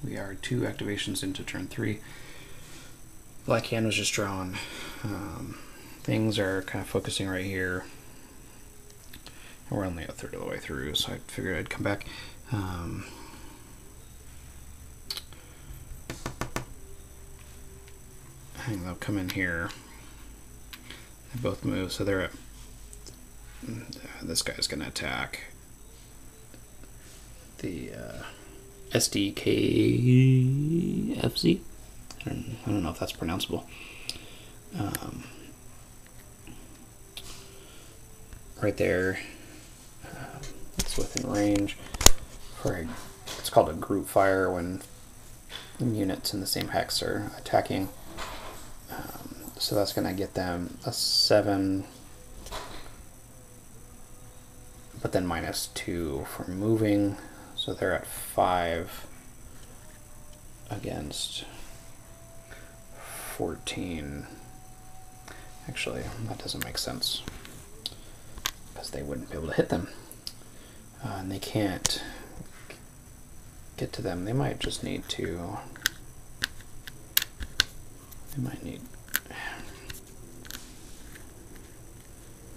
We are 2 activations into turn 3. Black hand was just drawn. Things are kind of focusing right here. And we're only a third of the way through, so I figured I'd come back. I think they'll come in here. They both move, so they're at. This guy's gonna attack the SDKFZ. I don't know if that's pronounceable. Right there, it's within range. It's called a group fire when units in the same hex are attacking. So that's going to get them a 7, but then -2 for moving. So they're at 5 against 14. Actually, that doesn't make sense because they wouldn't be able to hit them. And they can't get to them. They might just need to. They might need.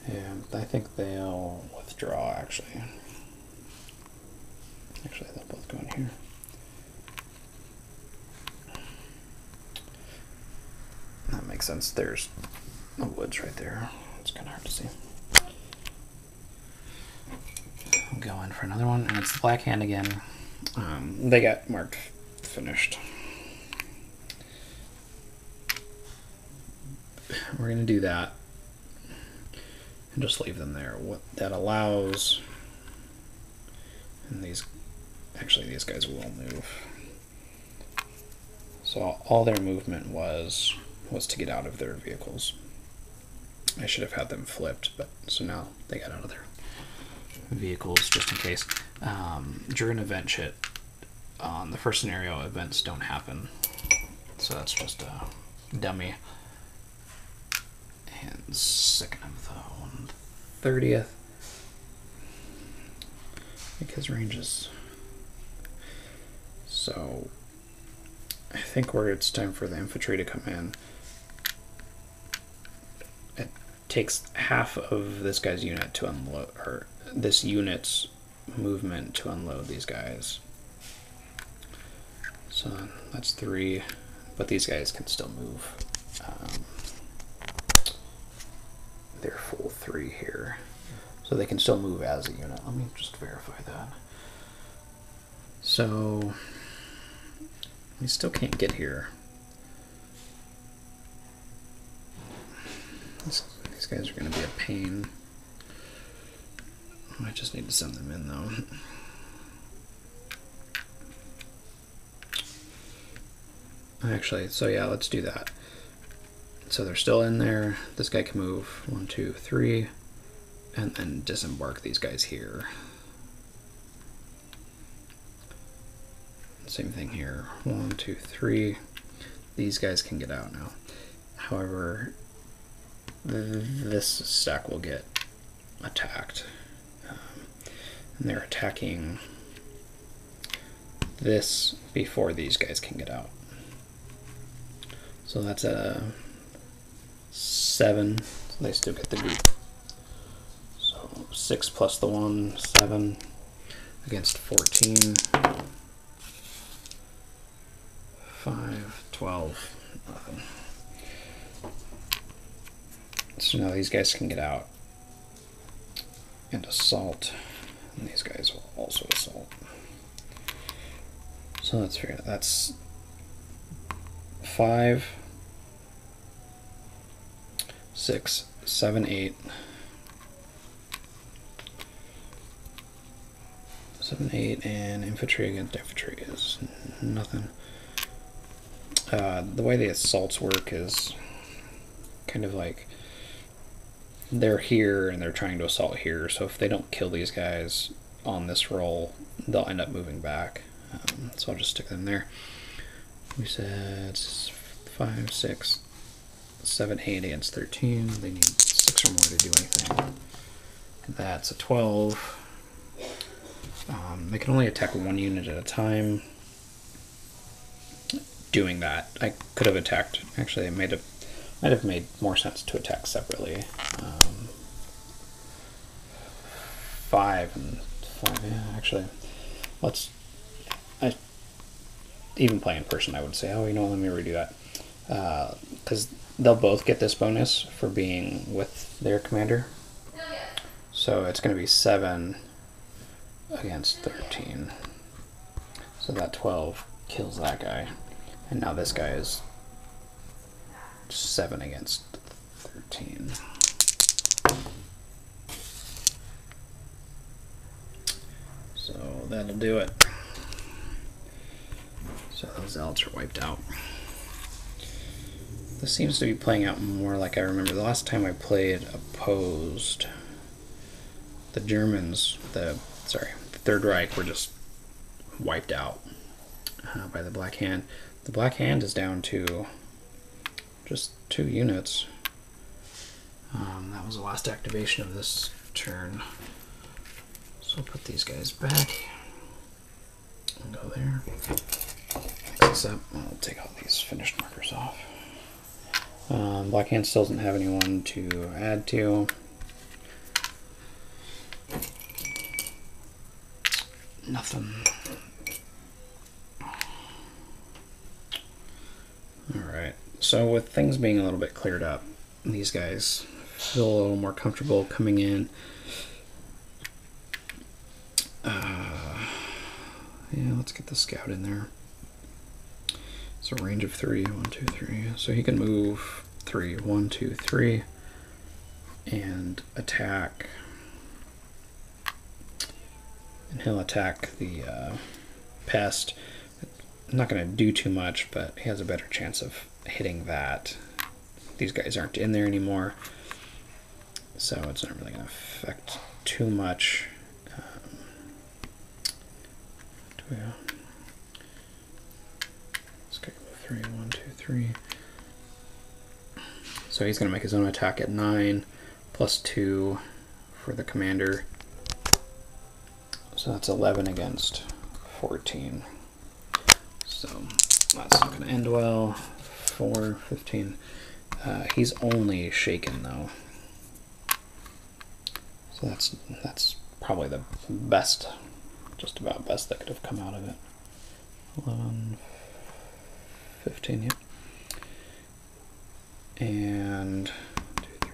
Yeah, I think they'll withdraw actually. Actually, they'll both go in here. That makes sense. There's the woods right there. It's kind of hard to see. I'll go in for another one, and it's the black hand again. They got marked finished. We're going to do that and just leave them there. What that allows, and these guys will move. So all their movement was to get out of their vehicles. I should have had them flipped, but so now they got out of their vehicles just in case. During event shit, on the first scenario, events don't happen. So that's just a dummy. And second of the 1/30th. Because ranges. So I think where it's time for the infantry to come in. It takes half of this guy's unit to unload, or this unit's movement to unload these guys. So that's 3, but these guys can still move. They're full 3 here, so they can still move as a unit. Let me just verify that. So we still can't get here. These guys are going to be a pain. I just need to send them in though. Actually, so yeah, let's do that. So they're still in there. This guy can move 1, 2, 3, and then disembark these guys here. Same thing here. 1, 2, 3. These guys can get out now. However, this stack will get attacked. And they're attacking this before these guys can get out. So that's a 7. So they still get the group. So 6 plus the 1, 7 against 14. 5, 12, nothing. So now these guys can get out and assault, and these guys will also assault. So let's figure out, that's 5, 6, 7, 8. 7, 8, and infantry against infantry is nothing. The way the assaults work is kind of like they're here and they're trying to assault here, so if they don't kill these guys on this roll, they'll end up moving back. So I'll just stick them there. We said 5, 6, 7, 8 against 13. They need 6 or more to do anything. That's a 12. They can only attack 1 unit at a time. doing that. I could have attacked. Actually, it might have made more sense to attack separately. 5 and 5. Yeah, actually, let's. Even playing in person, I would say, oh, you know, let me redo that, because they'll both get this bonus for being with their commander. So it's going to be 7 against 13. So that 12 kills that guy, and now this guy is 7 against 13. So that'll do it. So those zealots are wiped out. This seems to be playing out more like I remember the last time I played opposed. The Germans, the Third Reich, were just wiped out by the Black Hand. The Black Hand is down to just 2 units. That was the last activation of this turn. So I'll put these guys back and go there. Except I'll take all these finished markers off. Black Hand still doesn't have anyone to add to. Nothing. Alright, so with things being a little bit cleared up, these guys feel a little more comfortable coming in. Yeah, let's get the scout in there. It's a range of 3, 1, 2, 3. So he can move 3, 1, 2, 3, and attack. And he'll attack the pest. Not going to do too much, but he has a better chance of hitting that. These guys aren't in there anymore, so it's not really going to affect too much. Let's go 3, 1, 2, 3. So he's going to make his own attack at 9, plus 2 for the commander. So that's 11 against 14. So that's not going to end well. 4, 15. He's only shaken though. So that's probably the best, just about best that could have come out of it. 11, 15, yep. And 2, 3,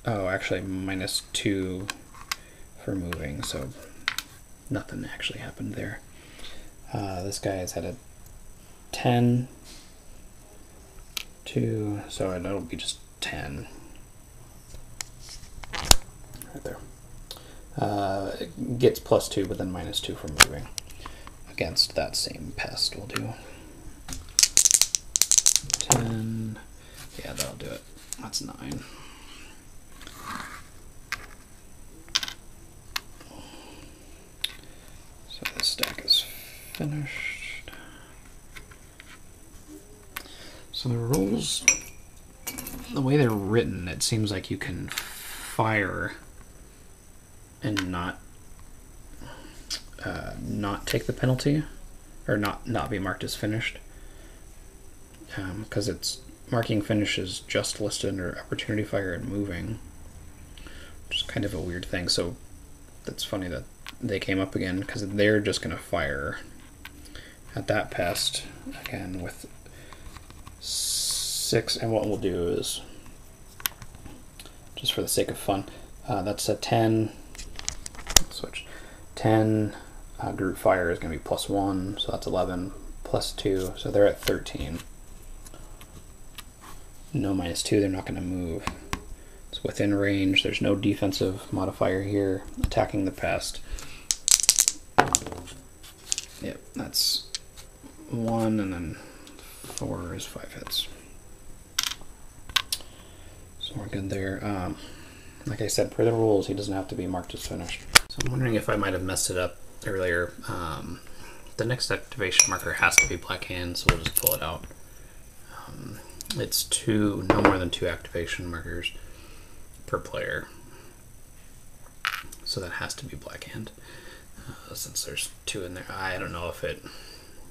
4. Oh, actually minus 2 for moving, so nothing actually happened there. This guy has had a 10, 2, so it'll be just 10. Right there. It gets plus 2, but then minus 2 for moving. Against that same pest, we'll do 10. Yeah, that'll do it. That's 9. So this stack is finished. So the rules, the way they're written, it seems like you can fire and not take the penalty, or not be marked as finished, because it's marking finishes just listed under opportunity fire and moving, which is kind of a weird thing. So that's funny that they came up again, because they're just going to fire at that pest again with 6, and what we'll do is, just for the sake of fun, that's a 10, switch, 10, group fire is going to be plus 1, so that's 11, plus 2, so they're at 13. No minus 2, they're not going to move. It's within range, there's no defensive modifier here, attacking the pest. Yep, that's 1, and then 4 is 5 hits. So we're good there. Like I said, per the rules, he doesn't have to be marked as finished. So I'm wondering if I might have messed it up earlier. The next activation marker has to be Black Hand, so we'll just pull it out. It's no more than 2 activation markers per player. So that has to be Black Hand. Since there's 2 in there, I don't know if it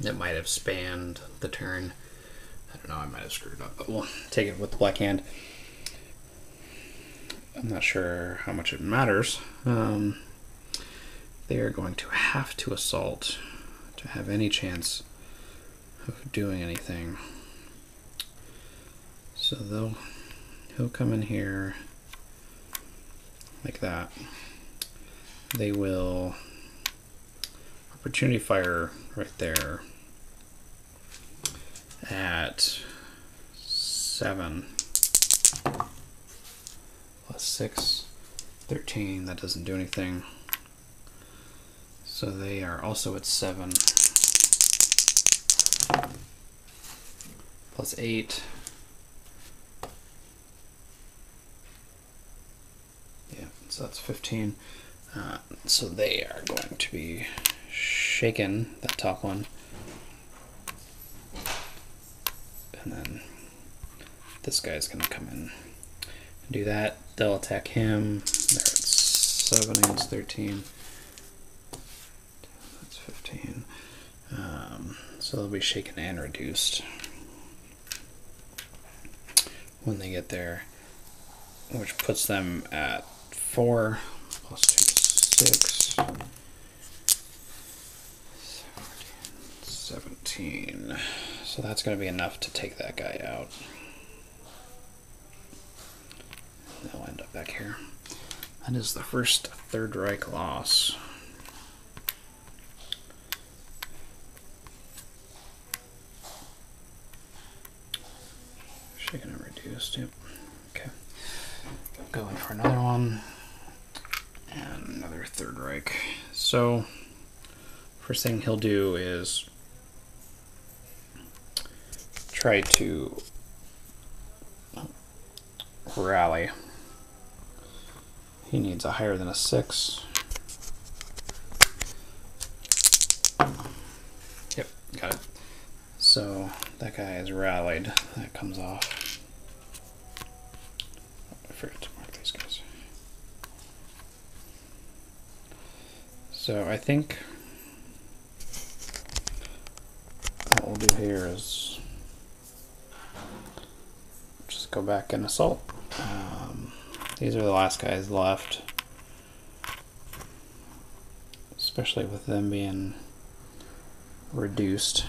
It might have spanned the turn. I don't know, I might have screwed up, but we'll take it with the black hand. I'm not sure how much it matters. They are going to have to assault to have any chance of doing anything. So he'll come in here like that. They will opportunity fire right there at 7 plus 6, 13. That doesn't do anything. So they are also at 7 plus 8. Yeah, so that's 15. So they are going to be shaken, that top one. And then this guy's going to come in and do that. They'll attack him. They're at 7 against 13. That's 15. So they'll be shaken and reduced when they get there, which puts them at 4 plus 2 is 6. 17. So that's going to be enough to take that guy out. They'll end up back here. That is the first Third Reich loss. Shaken and reduced, yep. Okay. Going for another one. And another Third Reich. So, first thing he'll do is try to rally. He needs a higher than a 6. Yep, got it. So that guy is rallied. That comes off. I forgot to mark these guys. So I think what we'll do here is just go back and assault. These are the last guys left, especially with them being reduced.